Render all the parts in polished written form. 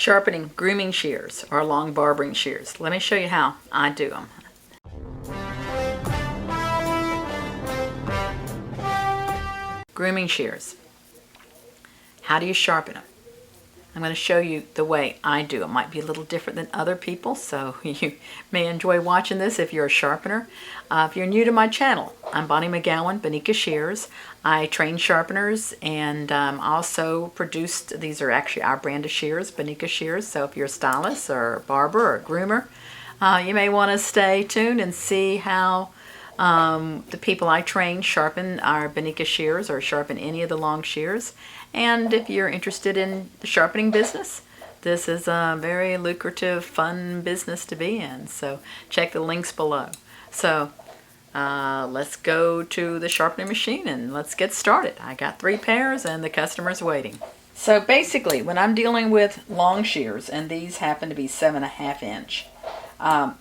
Sharpening grooming shears or long barbering shears. Let me show you how I do them. Grooming shears. How do you sharpen them? I'm going to show you the way I do. It might be a little different than other people, so you may enjoy watching this if you're a sharpener. If you're new to my channel, I'm Bonnie Megowan, Bonika Shears. I train sharpeners and also produced, these are actually our brand of shears, Bonika Shears. So if you're a stylist or a barber or a groomer, you may want to stay tuned and see how the people I train sharpen our Bonika shears or sharpen any of the long shears. And if you're interested in the sharpening business, this is a very lucrative, fun business to be in. So check the links below. So let's go to the sharpening machine and let's get started. I got 3 pairs and the customer's waiting. So basically, when I'm dealing with long shears, and these happen to be 7.5 inch, I'm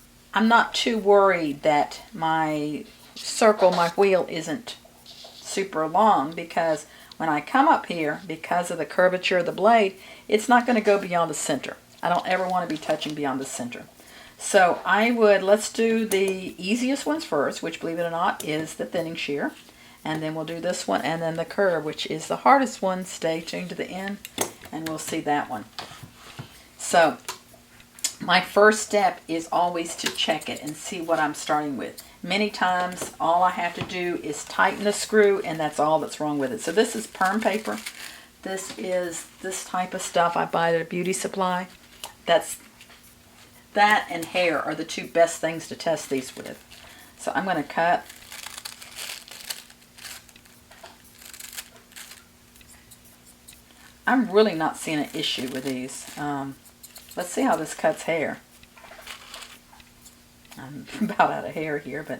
not too worried that my circle, my wheel isn't super long, because when I come up here, because of the curvature of the blade, it's not going to go beyond the center. I don't ever want to be touching beyond the center. So let's do the easiest ones first, which, believe it or not, is the thinning shear. And then we'll do this one, and then the curve, which is the hardest one. Stay tuned to the end, and we'll see that one. So my first step is always to check it and see what I'm starting with. Many times, all I have to do is tighten the screw, and that's all that's wrong with it. So this is perm paper. This is this type of stuff I buy at a beauty supply. That and hair are the 2 best things to test these with. So I'm going to cut. I'm really not seeing an issue with these. Let's see how this cuts hair. I'm about out of hair here, but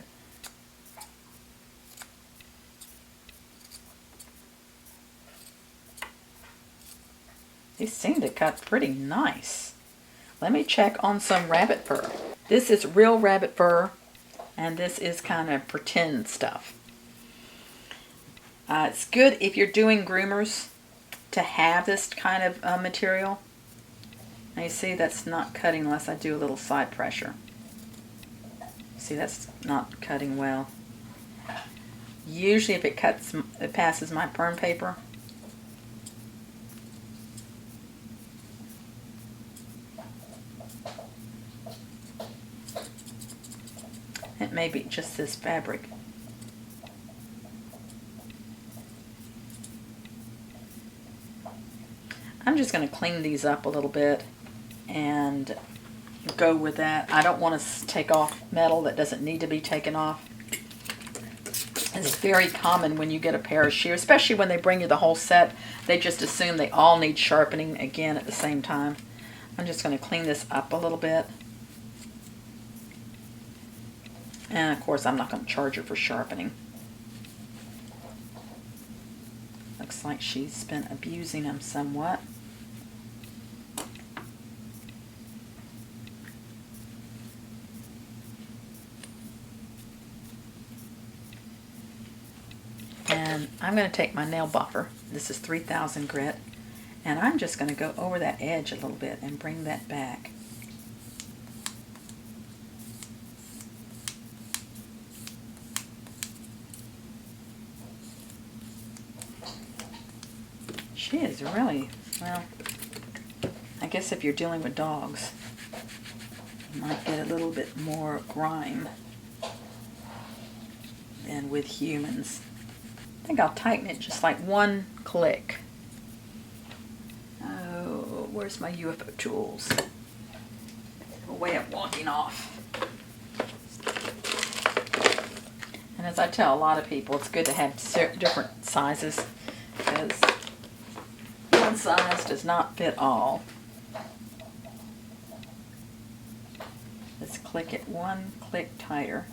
these seem to cut pretty nice. Let me check on some rabbit fur. This is real rabbit fur, and this is kind of pretend stuff. It's good if you're doing groomers to have this kind of material. Now you see that's not cutting unless I do a little side pressure. See, that's not cutting well. Usually if it passes my perm paper. It may be just this fabric. I'm just going to clean these up a little bit and go with that. I don't want to take off metal that doesn't need to be taken off. It's very common when you get a pair of shears, especially when they bring you the whole set. They just assume they all need sharpening again at the same time. I'm just going to clean this up a little bit. And of course, I'm not going to charge her for sharpening. Looks like she's been abusing them somewhat. And I'm going to take my nail buffer. This is 3000 grit. And I'm just going to go over that edge a little bit and bring that back. She is really, well, I guess if you're dealing with dogs, you might get a little bit more grime than with humans. I think I'll tighten it just like 1 click. Oh, where's my UFO tools? A way of walking off. And as I tell a lot of people, it's good to have different sizes, because one size does not fit all. Let's click it 1 click tighter.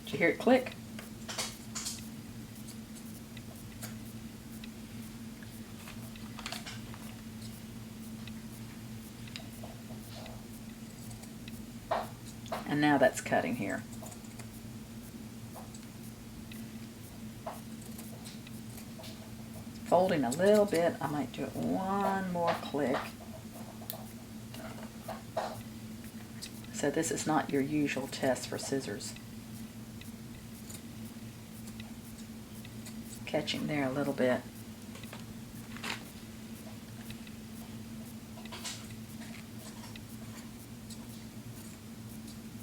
Did you hear it click? And now that's cutting here. Folding a little bit, I might do it 1 more click. So this is not your usual test for scissors. Catching there a little bit.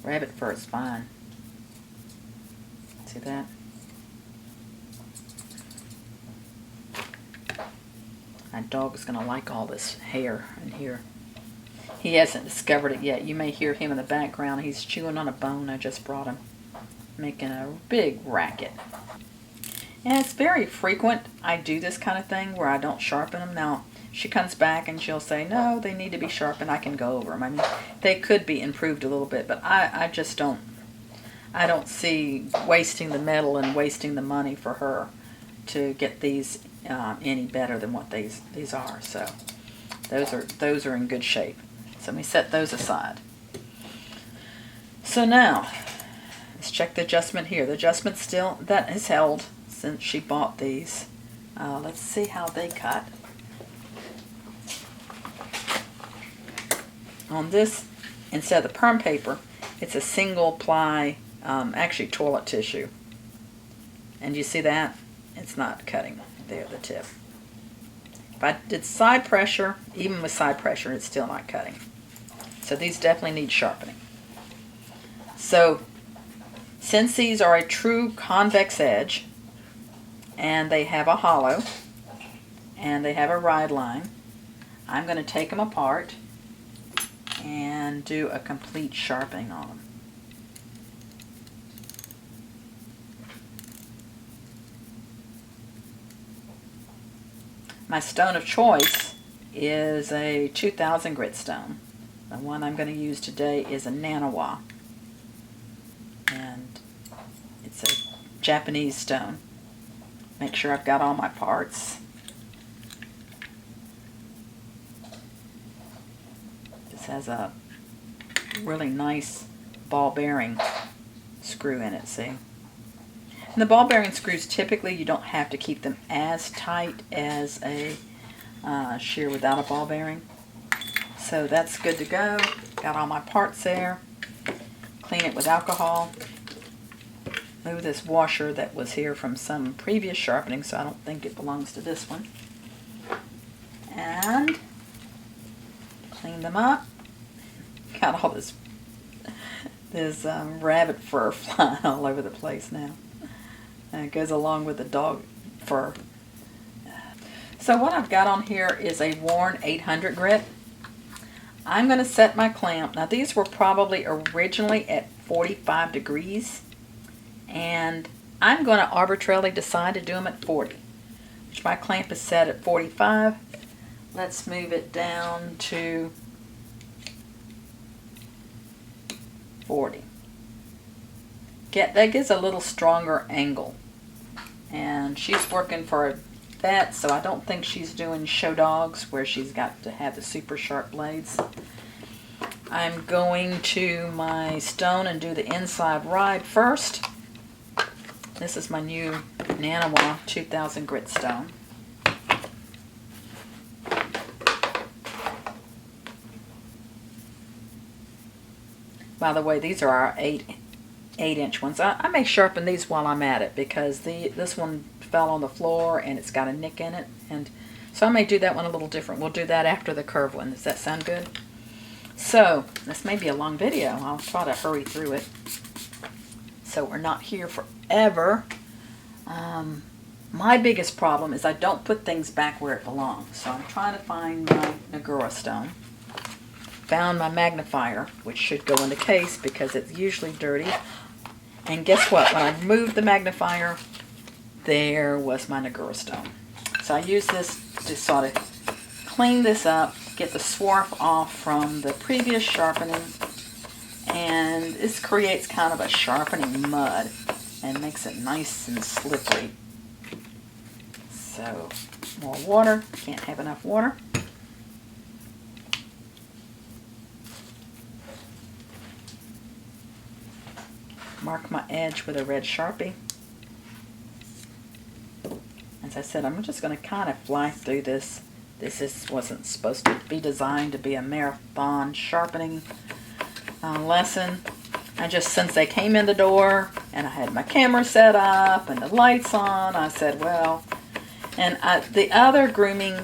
Rabbit fur is fine. See that? My dog is going to like all this hair in here. He hasn't discovered it yet. You may hear him in the background. He's chewing on a bone I just brought him, making a big racket. And it's very frequent I do this kind of thing where I don't sharpen them. Now, she comes back and she'll say, no, they need to be sharpened. I can go over them. I mean, they could be improved a little bit, but I just don't, I don't see wasting the metal and wasting the money for her to get these any better than what these are. So those are in good shape. So let me set those aside. So now, let's check the adjustment here. The adjustment still, that is held since she bought these. Let's see how they cut. On this, instead of the perm paper, it's a single ply, actually toilet tissue. And you see that? It's not cutting there, the tip. If I did side pressure, even with side pressure, it's still not cutting. So these definitely need sharpening. So, since these are a true convex edge, and they have a hollow, and they have a ride line, I'm going to take them apart and do a complete sharpening on them. My stone of choice is a 2000 grit stone. The one I'm going to use today is a Nanawa, and it's a Japanese stone. Make sure I've got all my parts. This has a really nice ball bearing screw in it, see? And the ball bearing screws, typically you don't have to keep them as tight as a shear without a ball bearing. So that's good to go. Got all my parts there. Clean it with alcohol. Move this washer that was here from some previous sharpening, so I don't think it belongs to this one. And clean them up. Got all this rabbit fur flying all over the place now. And it goes along with the dog fur. So what I've got on here is a worn 800 grit. I'm going to set my clamp. Now these were probably originally at 45 degrees. And I'm going to arbitrarily decide to do them at 40. Which my clamp is set at 45. Let's move it down to 40. That gives a little stronger angle. And she's working for a vet, so I don't think she's doing show dogs where she's got to have the super sharp blades. I'm going to my stone and do the inside ride first. This is my new Nanawa 2000 grit stone. By the way, these are our 8-inch ones. I may sharpen these while I'm at it because this one fell on the floor and it's got a nick in it, and so I may do that one a little different. We'll do that after the curved one. Does that sound good? So this may be a long video. I'll try to hurry through it so we're not here forever. My biggest problem is I don't put things back where it belongs. So I'm trying to find my Megowan stone. Found my magnifier, which should go in the case because it's usually dirty. And guess what? When I moved the magnifier, there was my Megowan stone. So I use this to sort of clean this up, get the swarf off from the previous sharpening, and this creates kind of a sharpening mud and makes it nice and slippery. So more water, can't have enough water. Mark my edge with a red Sharpie. As I said, I'm just going to kind of fly through this. This wasn't supposed to be designed to be a marathon sharpening lesson. Since they came in the door and I had my camera set up and the lights on, I said, well, and the other grooming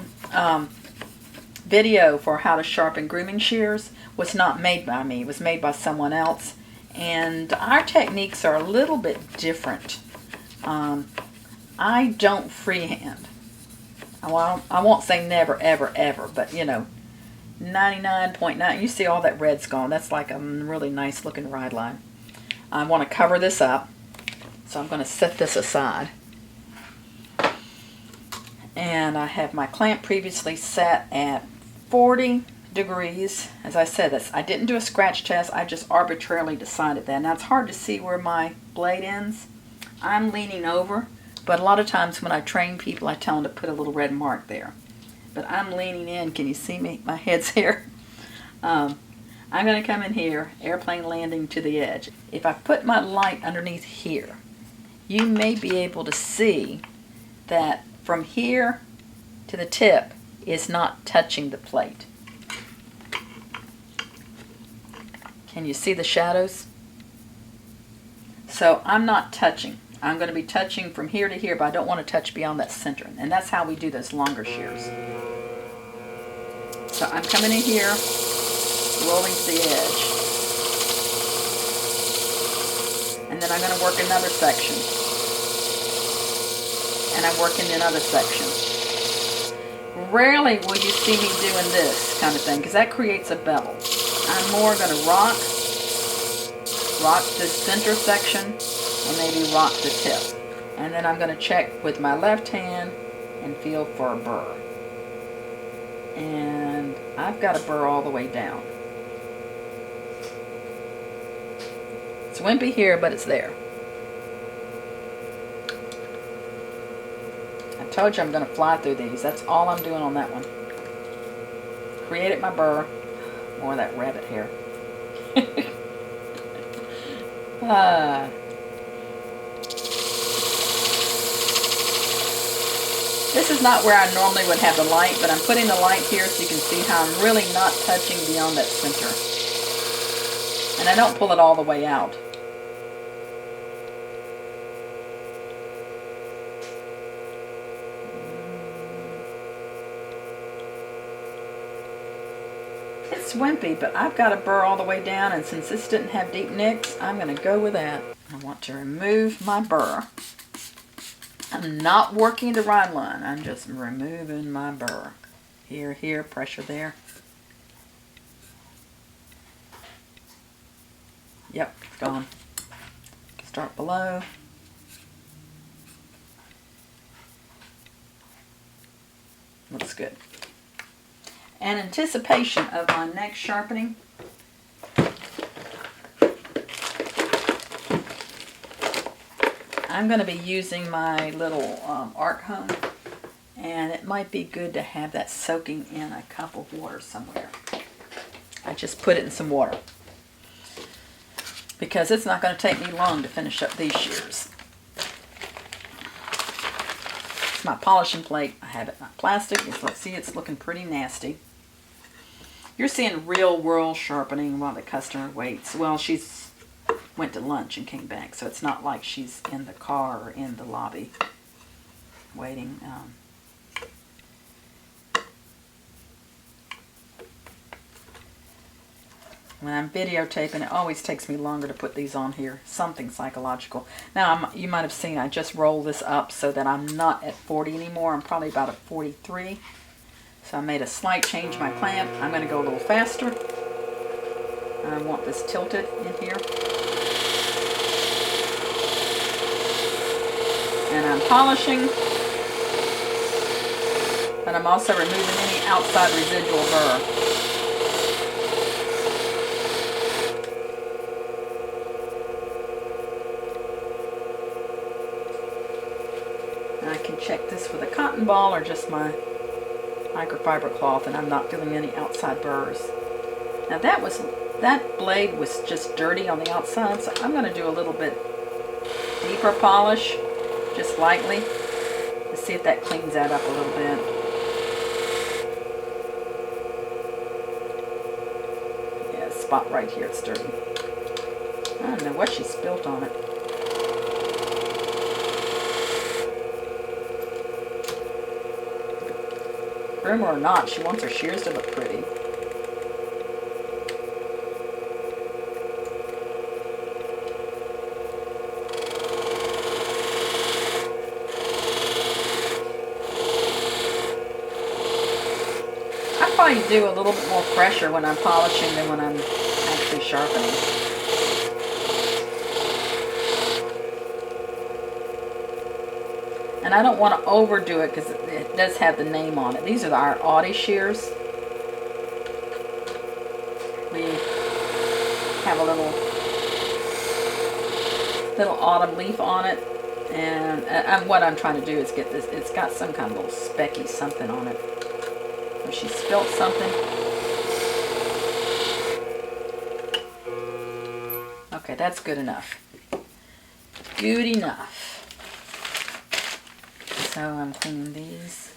video for how to sharpen grooming shears was not made by me. It was made by someone else. And our techniques are a little bit different. I don't freehand. Well, I won't say never, ever, ever, but 99.9. You see all that red's gone. That's like a really nice looking ride line. I want to cover this up, so I'm going to set this aside. And I have my clamp previously set at 40 degrees. As I said, I didn't do a scratch test. I just arbitrarily decided that. Now it's hard to see where my blade ends. I'm leaning over, but a lot of times when I train people, I tell them to put a little red mark there. But I'm leaning in. Can you see me? My head's here. I'm going to come in here, airplane landing to the edge. If I put my light underneath here, you may be able to see that from here to the tip is not touching the plate. Can you see the shadows? So I'm not touching. I'm going to be touching from here to here, but I don't want to touch beyond that center. And that's how we do those longer shears. So I'm coming in here, rolling to the edge. And then I'm going to work another section. And I'm working another section. Rarely will you see me doing this kind of thing, because that creates a bevel. I'm more going to rock the center section, and maybe rock the tip. And then I'm going to check with my left hand and feel for a burr. And I've got a burr all the way down. It's wimpy here, but it's there. I told you I'm going to fly through these. That's all I'm doing on that one. Created my burr. More of that rabbit hair. This is not where I normally would have the light, but I'm putting the light here so you can see how I'm really not touching beyond that center. And I don't pull it all the way out. It's wimpy, but I've got a burr all the way down, and since this didn't have deep nicks, I'm going to go with that. I want to remove my burr. I'm not working the ride line. I'm just removing my burr. Here, here, pressure there. Yep, it's gone. Start below. Looks good. In anticipation of my next sharpening, I'm going to be using my little arc hone, and it might be good to have that soaking in a cup of water somewhere. I just put it in some water because it's not going to take me long to finish up these shears. It's my polishing plate. I have it not plastic. Let's see, it's looking pretty nasty. You're seeing real world sharpening while the customer waits. Well, she's went to lunch and came back, so it's not like she's in the car or in the lobby waiting. When I'm videotaping, it always takes me longer to put these on here. Something psychological. Now, you might have seen I just rolled this up so that I'm not at 40 anymore. I'm probably about at 43. So I made a slight change in my clamp. I'm going to go a little faster. I want this tilted in here. And I'm polishing. But I'm also removing any outside residual burr. And I can check this with a cotton ball or just my microfiber cloth, and I'm not feeling any outside burrs. Now that blade was just dirty on the outside, so I'm going to do a little bit deeper polish, just lightly, to see if that cleans that up a little bit. spot right here. It's dirty. I don't know what she spilt on it. Groomer or not, she wants her shears to look pretty. I probably do a little bit more pressure when I'm polishing than when I'm actually sharpening. And I don't want to overdo it because it does have the name on it. These are our Audi shears. We have a little autumn leaf on it. And what I'm trying to do is get this. It's got some kind of little specky something on it. So she spilt something. Okay, that's good enough. Good enough. So I'm cleaning these.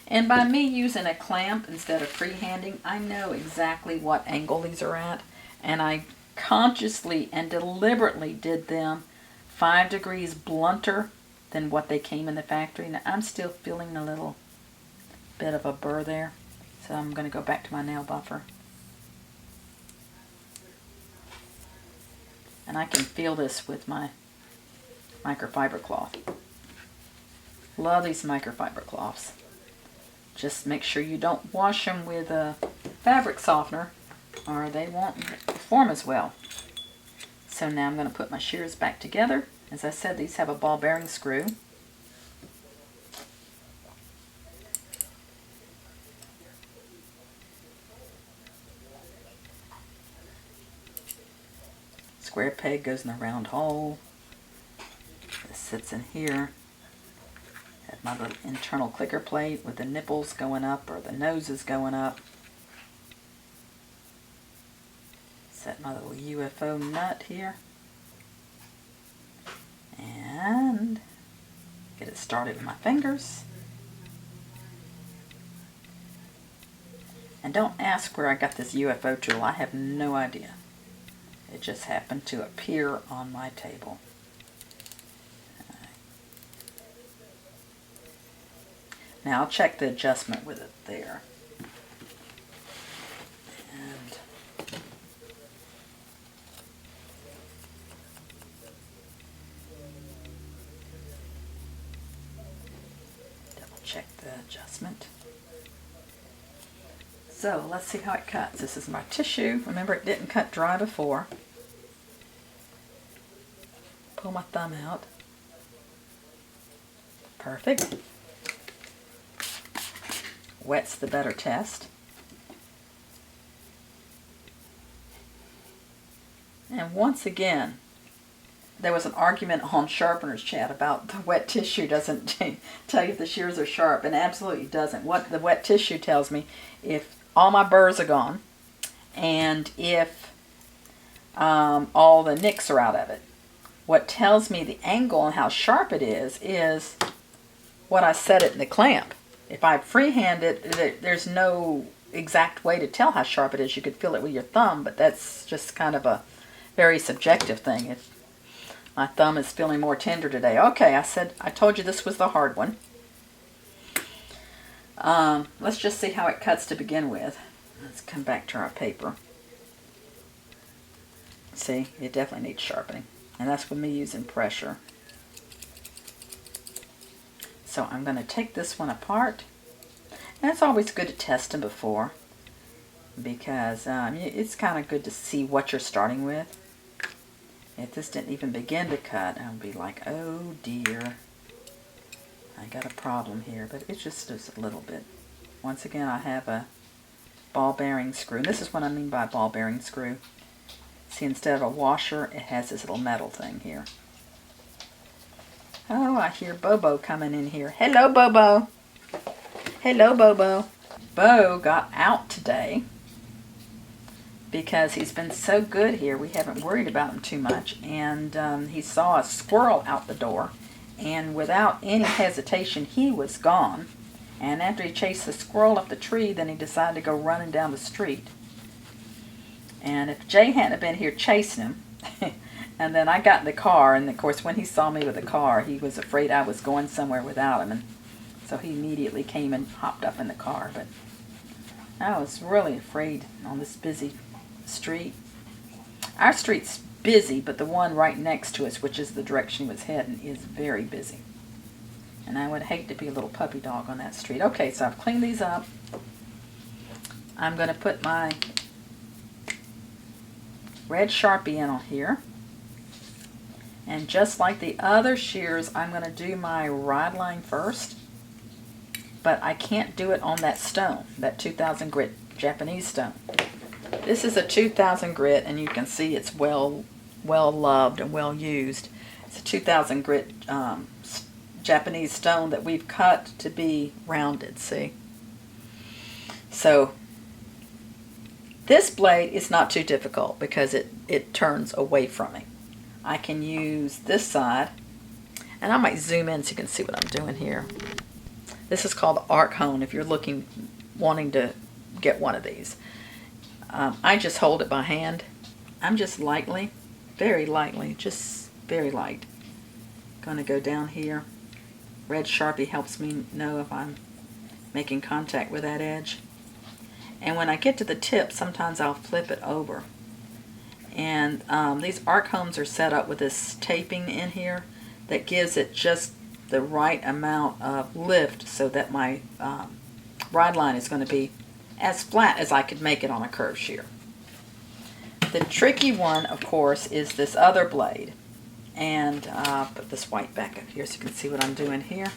And by me using a clamp instead of freehanding, I know exactly what angle these are at. And I consciously and deliberately did them 5 degrees blunter than what they came in the factory. Now I'm still feeling a little bit of a burr there. So I'm going to go back to my nail buffer. And I can feel this with my microfiber cloth. Love these microfiber cloths. Just make sure you don't wash them with a fabric softener or they won't perform as well. So now I'm going to put my shears back together. As I said, these have a ball bearing screw. Square peg goes in the round hole. This sits in here. Have my little internal clicker plate with the nipples going up or the noses going up. Set my little UFO nut here. And get it started with my fingers. And don't ask where I got this UFO tool. I have no idea. It just happened to appear on my table. Now I'll check the adjustment with it there. And double check the adjustment. So let's see how it cuts. This is my tissue. Remember, it didn't cut dry before. Pull my thumb out. Perfect. Wet's the better test. And once again, there was an argument on Sharpener's Chat about the wet tissue doesn't tell you if the shears are sharp, and absolutely doesn't. What the wet tissue tells me, if all my burrs are gone, and if all the nicks are out of it. What tells me the angle and how sharp it is what I set it in the clamp. If I freehand it, there's no exact way to tell how sharp it is. You could feel it with your thumb, but that's just kind of a very subjective thing. If my thumb is feeling more tender today. Okay, I told you this was the hard one. Let's just see how it cuts to begin with. Let's come back to our paper. See, it definitely needs sharpening. And that's with me using pressure. So I'm going to take this one apart. And it's always good to test them before, because it's kind of good to see what you're starting with. If this didn't even begin to cut, I would be like, oh dear, I got a problem here. But it's just a little bit. Once again, I have a ball bearing screw. And this is what I mean by ball bearing screw. See, instead of a washer, it has this little metal thing here. Oh, I hear Bobo coming in here. Hello, Bobo. Hello, Bobo. Bo got out today because he's been so good here. We haven't worried about him too much. And he saw a squirrel out the door. And without any hesitation, he was gone. And after he chased the squirrel up the tree, then he decided to go running down the street. And if Jay hadn't been here chasing him, and then I got in the car, and of course when he saw me with the car, he was afraid I was going somewhere without him, and so he immediately came and hopped up in the car. But I was really afraid on this busy street. Our street's busy, but the one right next to us, which is the direction he was heading, is very busy. And I would hate to be a little puppy dog on that street. Okay, so I've cleaned these up. I'm going to put my red Sharpie in on here. And just like the other shears, I'm going to do my ride line first. But I can't do it on that stone, that 2000 grit Japanese stone. This is a 2000 grit, and you can see it's well loved and well used. It's a 2000 grit Japanese stone that we've cut to be rounded, see? So this blade is not too difficult because it turns away from me. I can use this side, and I might zoom in so you can see what I'm doing here. This is called the arc hone if you're wanting to get one of these. I just hold it by hand. I'm just lightly, very lightly, just very light. Going to go down here. Red Sharpie helps me know if I'm making contact with that edge. And when I get to the tip, sometimes I'll flip it over. And these arc hones are set up with this taping in here that gives it just the right amount of lift so that my ride line is going to be as flat as I could make it on a curved shear. The tricky one, of course, is this other blade. And put this white back up here so you can see what I'm doing here.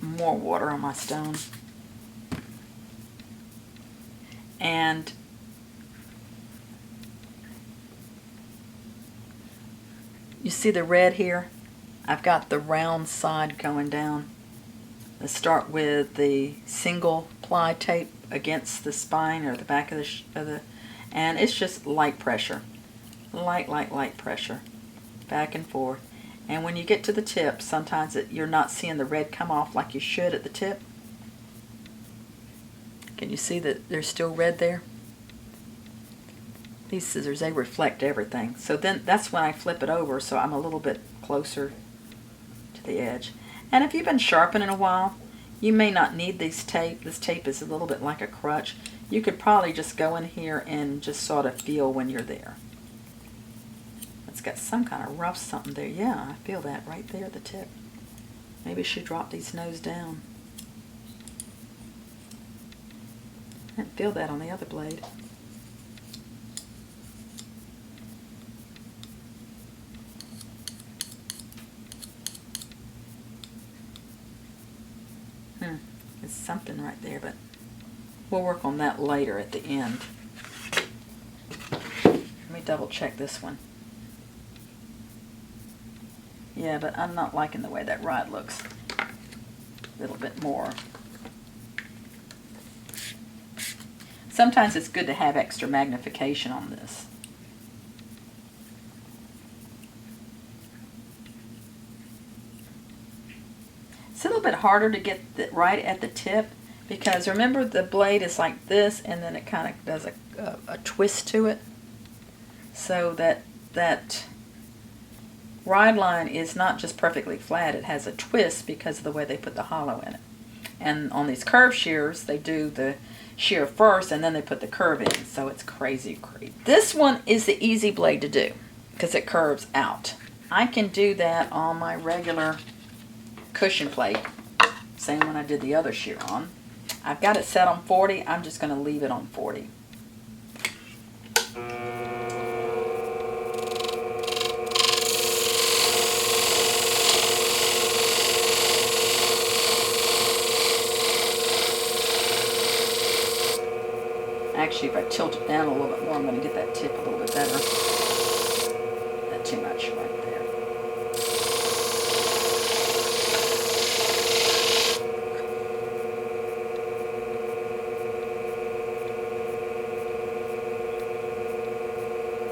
More water on my stone. And you see the red here? I've got the round side going down. Let's start with the single ply tape against the spine or the back of the and it's just light pressure. Light pressure. Back and forth. And when you get to the tip, sometimes you're not seeing the red come off like you should at the tip. Can you see that there's still red there? These scissors, they reflect everything. So then that's when I flip it over so I'm a little bit closer to the edge. And if you've been sharpening a while, you may not need this tape. This tape is a little bit like a crutch. You could probably just go in here and just sort of feel when you're there. It's got some kind of rough something there. Yeah, I feel that right there at the tip. Maybe I should drop these nose down. I didn't feel that on the other blade. It's something right there, but we'll work on that later at the end. Let me double check this one. Yeah, but I'm not liking the way that rod looks. A little bit more. Sometimes it's good to have extra magnification on this. It's a little bit harder to get it right at the tip because remember the blade is like this and then it kind of does a twist to it. So that ride line is not just perfectly flat, it has a twist because of the way they put the hollow in it. And on these curved shears, they do the shear first and then they put the curve in, so it's crazy. This one is the easy blade to do because it curves out. I can do that on my regular cushion plate, same one I did the other shear on. I've got it set on 40, I'm just going to leave it on 40. Actually, if I tilt it down a little bit more, I'm going to get that tip a little bit better. Not too much right there.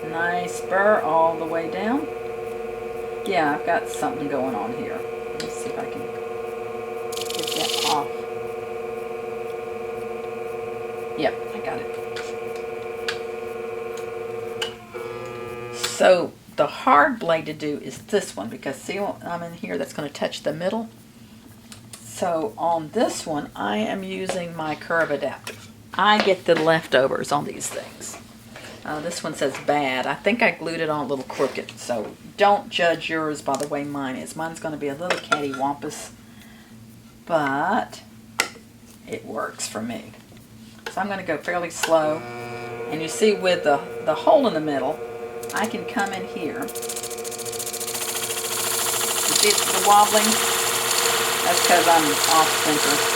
Nice burr all the way down. Yeah, I've got something going on here. Let's see if I can get that off. Yep, I got it. So the hard blade to do is this one, because see what I'm in here that's going to touch the middle. So on this one, I am using my curve adapter. I get the leftovers on these things. This one says bad. I think I glued it on a little crooked, so don't judge yours by the way mine is. Mine's going to be a little cattywampus, but it works for me. So I'm going to go fairly slow, and you see with the hole in the middle, I can come in here. You see it's wobbling? That's because I'm off center.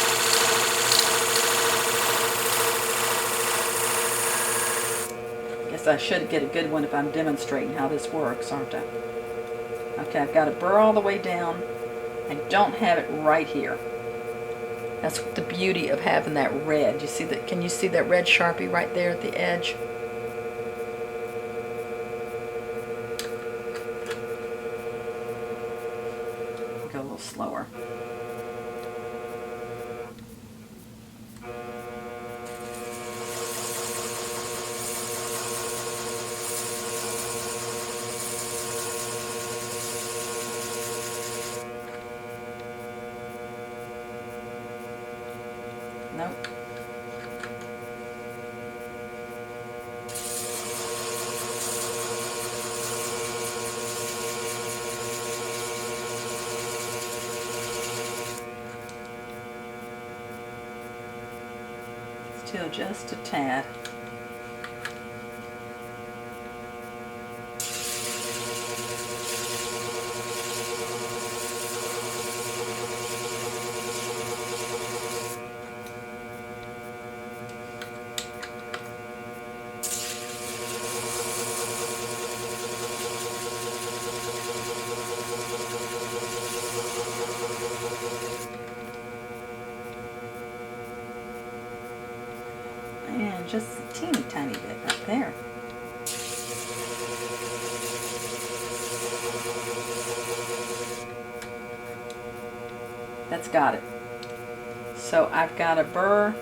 I should get a good one if I'm demonstrating how this works, aren't I? Okay, I've got to burr all the way down. I don't have it right here. That's the beauty of having that red. You see that? Can you see that red Sharpie right there at the edge? Go a little slower. Nope. Still just a tad. And just a teeny tiny bit right there. That's got it. So I've got a burr.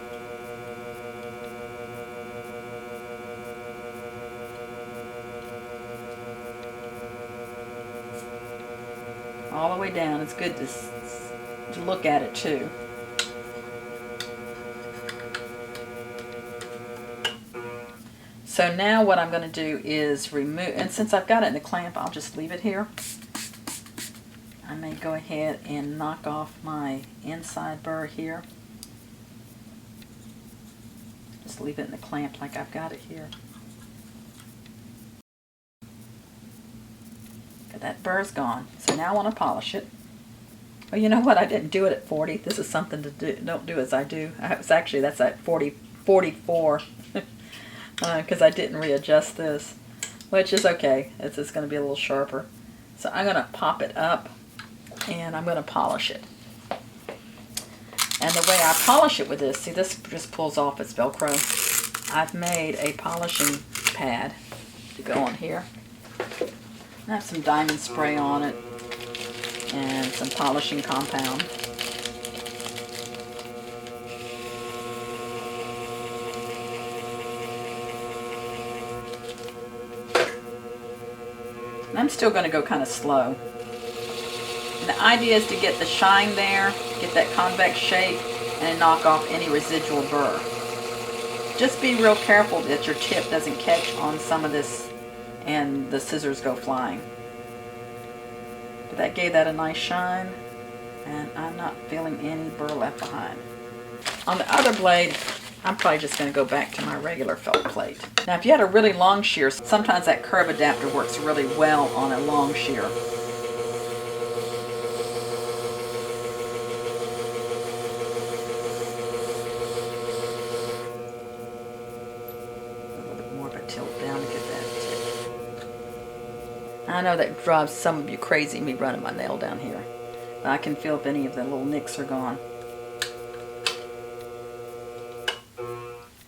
All the way down. It's good to look at it too. So now what I'm going to do is remove, and since I've got it in the clamp, I'll just leave it here. I may go ahead and knock off my inside burr here. Just leave it in the clamp like I've got it here. Okay, that burr's gone. So now I want to polish it. Well, you know what? I didn't do it at 40. This is something to do. Don't do as I do. That's at 44. Because I didn't readjust this, which is okay. It's just going to be a little sharper. So I'm going to pop it up, and I'm going to polish it. And the way I polish it with this, see, this just pulls off its Velcro. I've made a polishing pad to go on here. I have some diamond spray on it and some polishing compound. I'm still going to go kind of slow. And the idea is to get the shine there, get that convex shape, and knock off any residual burr. Just be real careful that your tip doesn't catch on some of this and the scissors go flying. But that gave that a nice shine, and I'm not feeling any burr left behind. On the other blade, I'm probably just going to go back to my regular felt plate. Now if you had a really long shear, sometimes that curve adapter works really well on a long shear. A little bit more of a tilt down to get that tip. I know that drives some of you crazy, me running my nail down here. But I can feel if any of the little nicks are gone.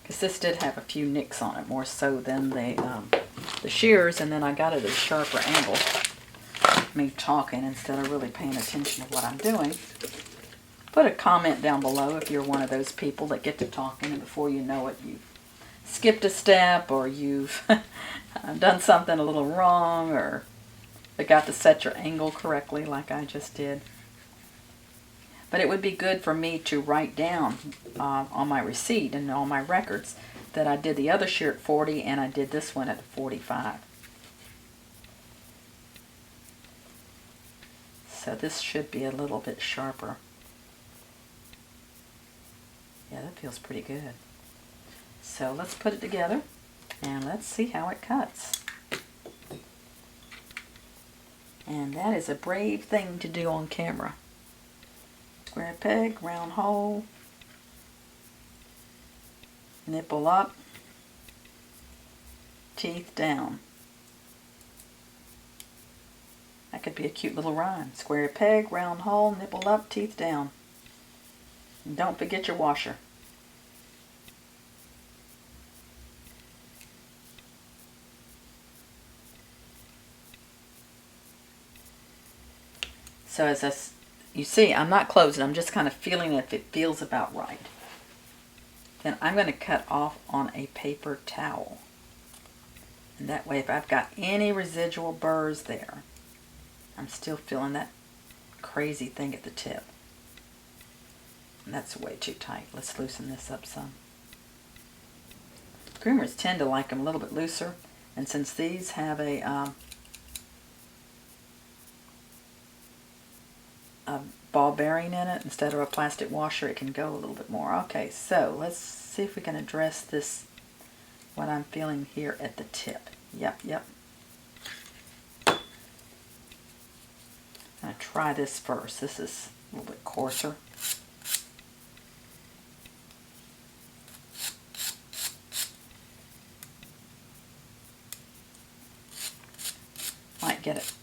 Because this did have a few nicks on it, more so than the shears, and then I got it at a sharper angle. Me talking instead of really paying attention to what I'm doing. Put a comment down below if you're one of those people that get to talking and before you know it, you've skipped a step, or you've done something a little wrong, or forgot to set your angle correctly like I just did. But it would be good for me to write down on my receipt and on my records that I did the other shear at 40 and I did this one at 45. So this should be a little bit sharper. Yeah, that feels pretty good. So let's put it together and let's see how it cuts. And that is a brave thing to do on camera. Square peg, round hole, nipple up, teeth down. That could be a cute little rhyme. Square peg, round hole, nipple up, teeth down. And don't forget your washer. So as you see, I'm not closing. I'm just kind of feeling if it feels about right. Then I'm going to cut off on a paper towel. And that way, if I've got any residual burrs there, I'm still feeling that crazy thing at the tip. And that's way too tight. Let's loosen this up some. Groomers tend to like them a little bit looser. And since these have a ball bearing in it instead of a plastic washer, it can go a little bit more. Okay, so let's see if we can address this, what I'm feeling here at the tip. Yep. I'm going to try this first. This is a little bit coarser.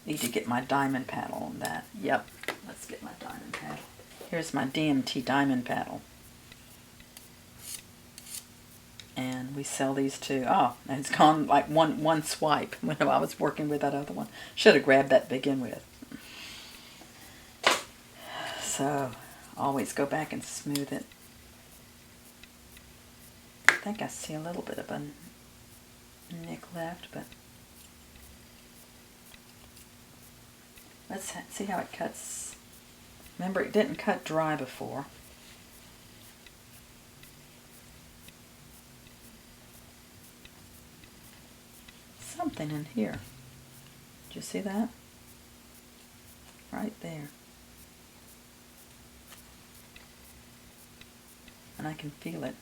Need to get my diamond paddle on that. Yep, let's get my diamond paddle. Here's my DMT diamond paddle. And we sell these too. Oh, and it's gone like one swipe when I was working with that other one. Should have grabbed that to begin with. So, always go back and smooth it. I think I see a little bit of a nick left, but let's see how it cuts. Remember, it didn't cut dry before. Something in here. Did you see that? Right there. And I can feel it.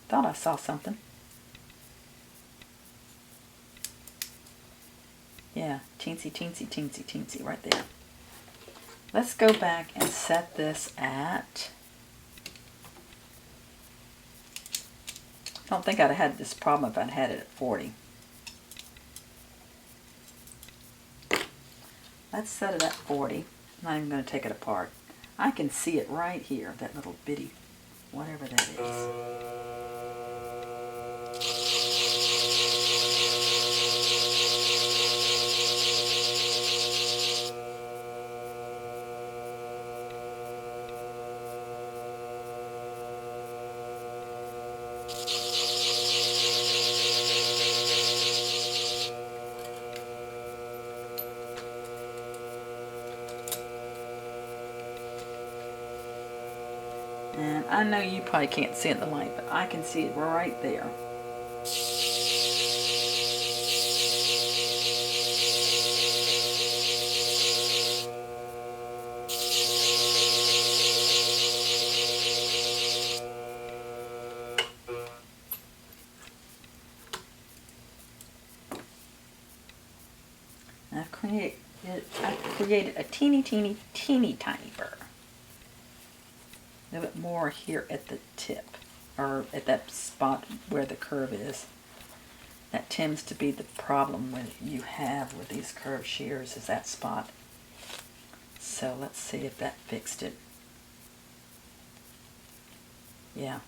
Thought I saw something. Yeah, teensy right there. Let's go back and set this at, I don't think I'd have had this problem if I'd had it at 40. Let's set it at 40. I'm not even going to take it apart. I can see it right here, that little bitty, whatever that is. And I know you probably can't see it in the light, but I can see it right there. I've created a teeny tiny burr. A little bit more here at the tip, or at that spot where the curve is. That tends to be the problem you have with these curved shears, is that spot. So let's see if that fixed it. Yeah.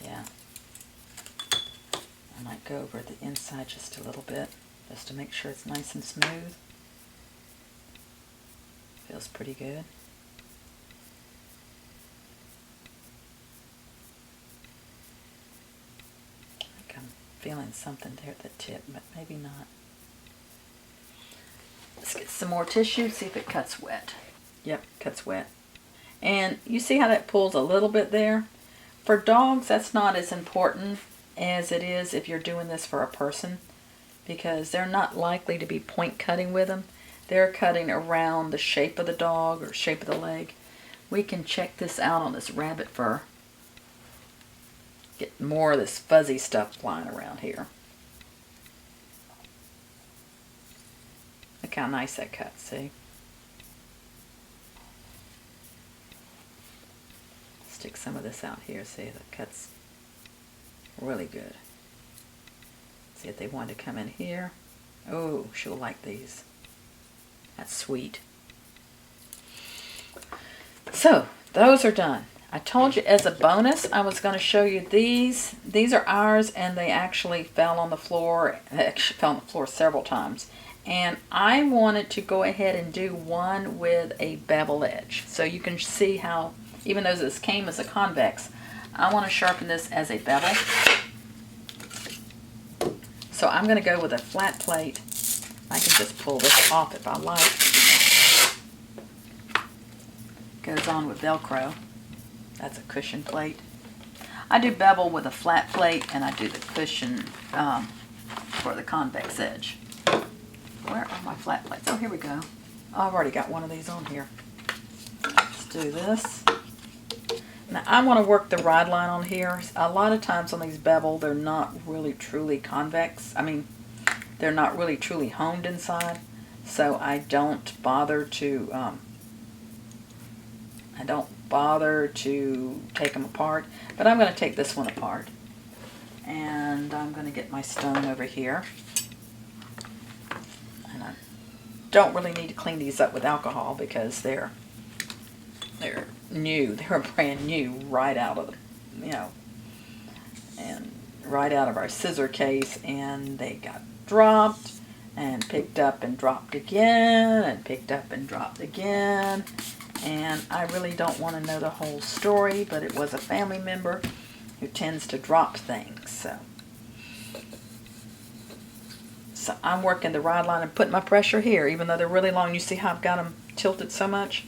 I might go over the inside just a little bit, just to make sure it's nice and smooth. Feels pretty good. feeling something there at the tip, but maybe not. Let's get some more tissue, see if it cuts wet. Yep, cuts wet. And you see how that pulls a little bit there? For dogs, that's not as important as it is if you're doing this for a person, because they're not likely to be point cutting with them. They're cutting around the shape of the dog or shape of the leg. We can check this out on this rabbit fur. Get more of this fuzzy stuff flying around here. Look how nice that cuts, see? Stick some of this out here, see, that cuts really good. See if they want to come in here. Oh, she'll like these. That's sweet. So, those are done. I told you as a bonus I was going to show you these. These are ours, and they actually fell on the floor. They actually fell on the floor several times. And I wanted to go ahead and do one with a bevel edge. So you can see how, even though this came as a convex, I want to sharpen this as a bevel. So I'm going to go with a flat plate. I can just pull this off if I like. Goes on with Velcro. That's a cushion plate. I do bevel with a flat plate, and I do the cushion for the convex edge. Where are my flat plates? Oh, here we go. Oh, I've already got one of these on here. Let's do this. Now, I want to work the ride line on here. A lot of times on these bevel, they're not really truly convex. I mean, they're not really truly honed inside. So I don't bother to take them apart. But I'm going to take this one apart. And I'm going to get my stone over here. And I don't really need to clean these up with alcohol because they're new. They're brand new right out of the, and right out of our scissor case, and they got dropped and picked up and dropped again and picked up and dropped again. And I really don't want to know the whole story, but it was a family member who tends to drop things. So I'm working the rod line and putting my pressure here, even though they're really long. You see how I've got them tilted so much?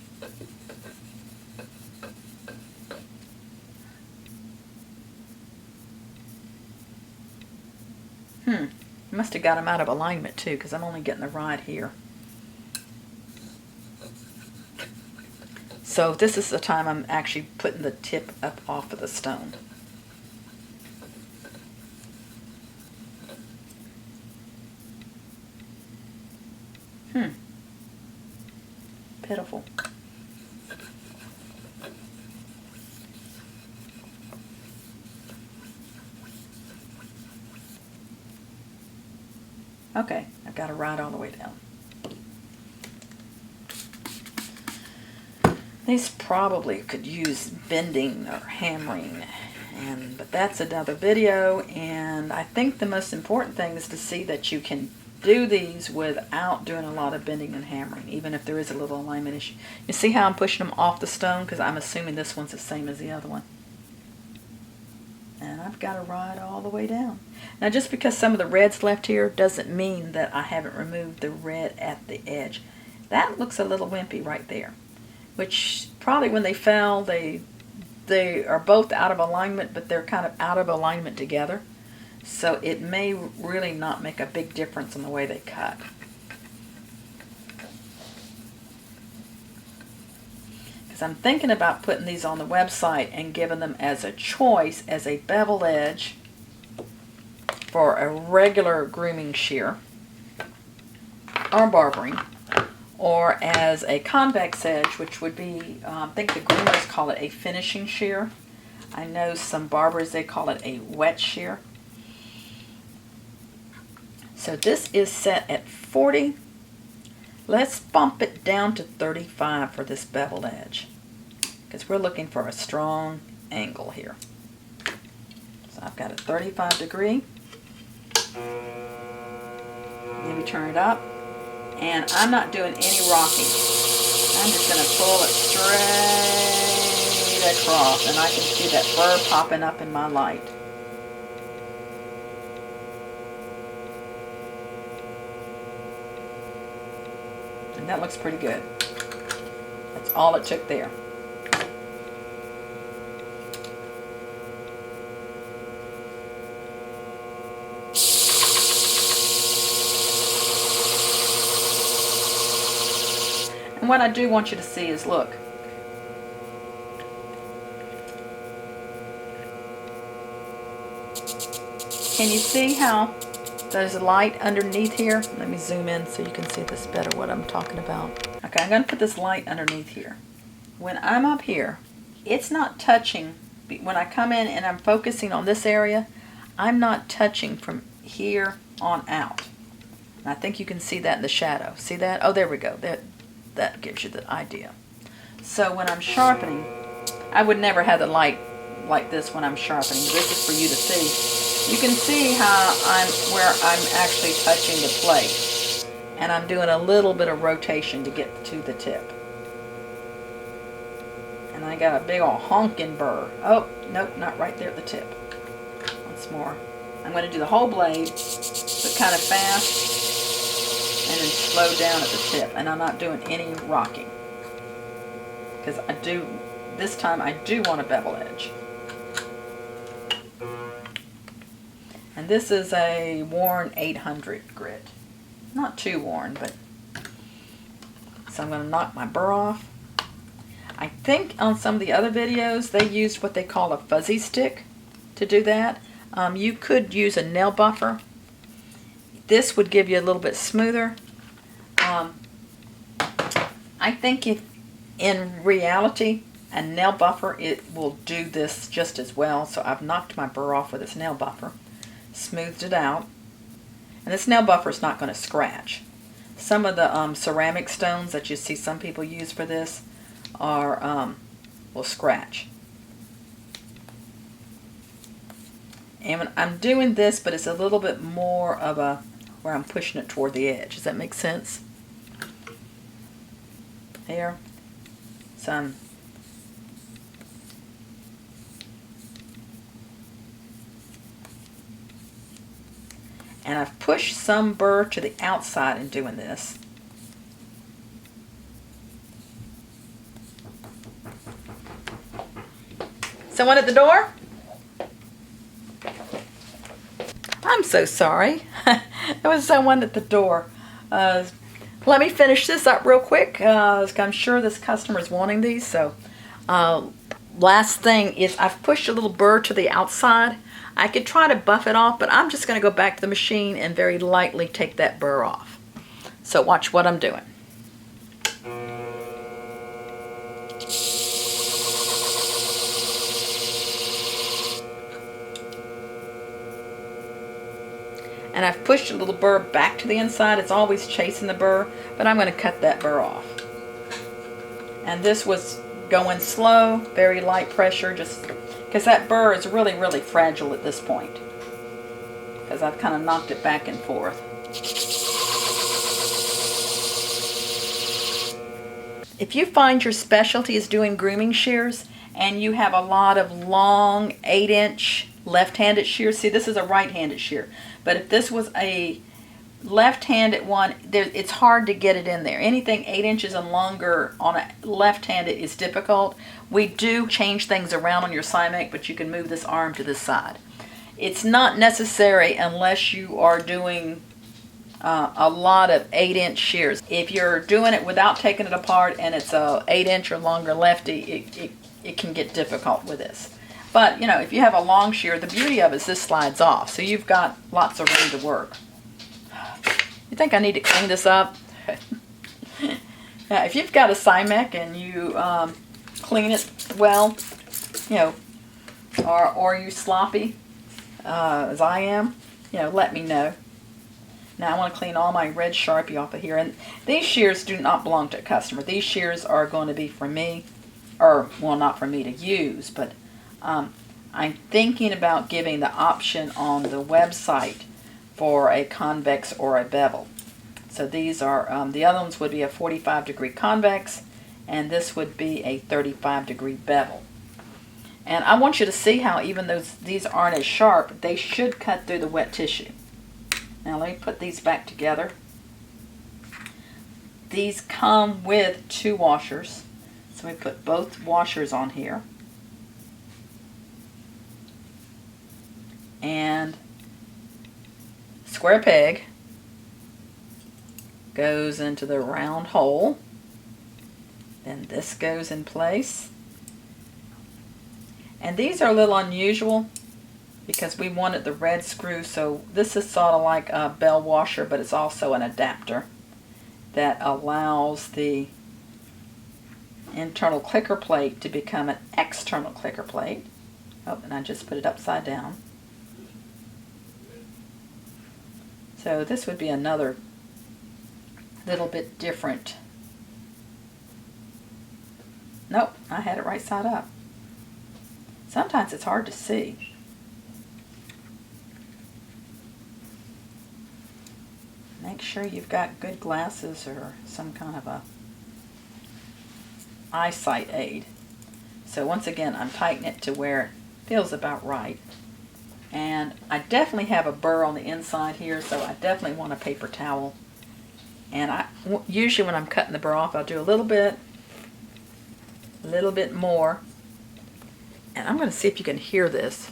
Must have got them out of alignment too, because I'm only getting the rod here. So this is the time I'm actually putting the tip up off of the stone. Pitiful. Okay, I've got to ride all the way down. These probably could use bending or hammering, but that's another video. And I think the most important thing is to see that you can do these without doing a lot of bending and hammering, even if there is a little alignment issue. You see how I'm pushing them off the stone, because I'm assuming this one's the same as the other one. And I've got to ride all the way down. Now, just because some of the red's left here doesn't mean that I haven't removed the red at the edge. That looks a little wimpy right there, which probably when they fell, they are both out of alignment, but they're kind of out of alignment together. So it may really not make a big difference in the way they cut. Because I'm thinking about putting these on the website and giving them as a choice as a bevel edge for a regular grooming shear or barbering, or as a convex edge, which would be, I think the groomers call it a finishing shear. I know some barbers, they call it a wet shear. So this is set at 40. Let's bump it down to 35 for this beveled edge, because we're looking for a strong angle here. So I've got a 35 degree. Maybe turn it up. And I'm not doing any rocking. I'm just going to pull it straight across. And I can see that fur popping up in my light. And that looks pretty good. That's all it took there. And what I do want you to see is, look. Can you see how there's a light underneath here? Let me zoom in so you can see this better, what I'm talking about. Okay, I'm going to put this light underneath here. When I'm up here, it's not touching. When I come in and I'm focusing on this area, I'm not touching from here on out. And I think you can see that in the shadow. See that? Oh, there we go. That gives you the idea. So when I'm sharpening, I would never have the light like this when I'm sharpening. This is for you to see. You can see how where I'm actually touching the plate. And I'm doing a little bit of rotation to get to the tip. And I got a big old honking burr. Oh, nope, not right there at the tip. Once more. I'm going to do the whole blade, but kind of fast, and then slow down at the tip. And I'm not doing any rocking. Because this time I do want a bevel edge. And this is a worn 800 grit. Not too worn, but... So I'm going to knock my burr off. I think on some of the other videos they used what they call a fuzzy stick to do that. You could use a nail buffer. This would give you a little bit smoother. I think if in reality a nail buffer, it will do this just as well. So I've knocked my burr off with this nail buffer. Smoothed it out, and this nail buffer is not going to scratch. Some of the ceramic stones that you see some people use for this will scratch. And I'm doing this, but it's a little bit more of a where I'm pushing it toward the edge. Does that make sense? There. So and I've pushed some burr to the outside in doing this. Someone at the door? I'm so sorry. There was someone at the door. Let me finish this up real quick. I'm sure this customer is wanting these. So last thing is I've pushed a little burr to the outside. I could try to buff it off, but I'm just going to go back to the machine and very lightly take that burr off. So watch what I'm doing. And I've pushed a little burr back to the inside. It's always chasing the burr, but I'm going to cut that burr off. And this was going slow, very light pressure, just because that burr is really, really fragile at this point. Because I've kind of knocked it back and forth. If you find your specialty is doing grooming shears, and you have a lot of long 8-inch left-handed shears, see this is a right-handed shear, but if this was a left-handed one, it's hard to get it in there. Anything 8 inches and longer on a left-handed is difficult. We do change things around on your Scimech, but you can move this arm to this side. It's not necessary unless you are doing a lot of 8-inch shears. If you're doing it without taking it apart and it's a 8-inch or longer lefty, it can get difficult with this. But you know, if you have a long shear, the beauty of it is this slides off, so you've got lots of room to work. You think I need to clean this up? Now, if you've got a Scimech and you clean it well, you know, or you sloppy, as I am, you know, let me know. Now I want to clean all my red Sharpie off of here. And these shears do not belong to a customer. These shears are going to be for me, or well, not for me to use, but I'm thinking about giving the option on the website for a convex or a bevel. So these are, the other ones would be a 45-degree convex, and this would be a 35-degree bevel. And I want you to see how even though these aren't as sharp, they should cut through the wet tissue. Now let me put these back together. These come with 2 washers. So we put both washers on here. And square peg goes into the round hole. Then this goes in place. And these are a little unusual because we wanted the red screw, so this is sort of like a bell washer, but it's also an adapter that allows the internal clicker plate to become an external clicker plate. Oh, and I just put it upside down. So this would be another little bit different. Nope, I had it right side up. Sometimes it's hard to see. Make sure you've got good glasses or some kind of a eyesight aid. So once again, I'm tightening it to where it feels about right. And I definitely have a burr on the inside here, so I definitely want a paper towel. And usually when I'm cutting the burr off, I'll do a little bit more. And I'm going to see if you can hear this.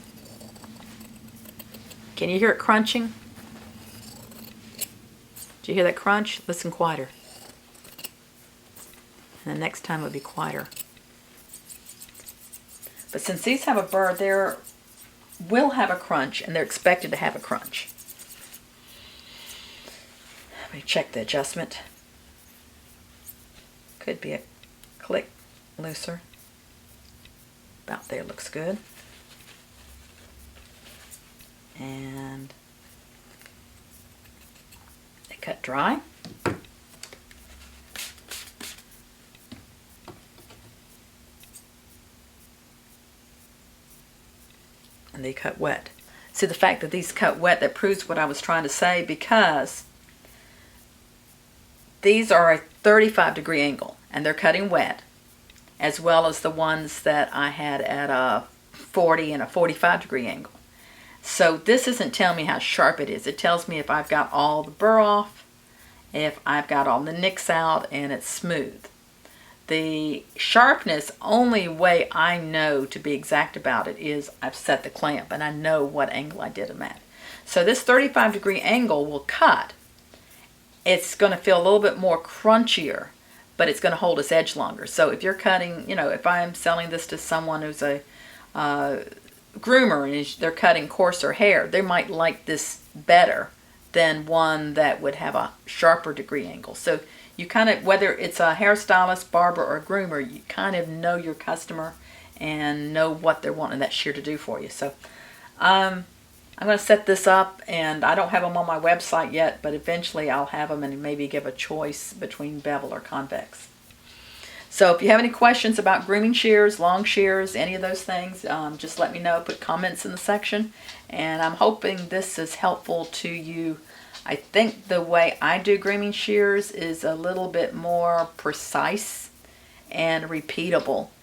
Can you hear it crunching? Do you hear that crunch? Listen quieter. And the next time it'll be quieter. But since these have a burr, they will have a crunch, and they're expected to have a crunch. Let me check the adjustment. Could be a click looser. About there looks good. And they cut dry. And they cut wet. See, the fact that these cut wet, that proves what I was trying to say, because these are a 35-degree angle and they're cutting wet, as well as the ones that I had at a 40 and a 45-degree angle. So this isn't telling me how sharp it is. It tells me if I've got all the burr off, if I've got all the nicks out, and it's smooth. The sharpness, only way I know to be exact about it is I've set the clamp and I know what angle I did them at. So this 35-degree angle will cut. It's going to feel a little bit more crunchier, but it's going to hold its edge longer. So if you're cutting, you know, if I'm selling this to someone who's a groomer and they're cutting coarser hair, they might like this better than one that would have a sharper degree angle. So you kind of, whether it's a hairstylist, barber, or groomer, you kind of know your customer and know what they're wanting that shear to do for you. So I'm going to set this up, and I don't have them on my website yet, but eventually I'll have them and maybe give a choice between Bevel or Convex. So if you have any questions about grooming shears, long shears, any of those things, just let me know. Put comments in the section, and I'm hoping this is helpful to you. I think the way I do grooming shears is a little bit more precise and repeatable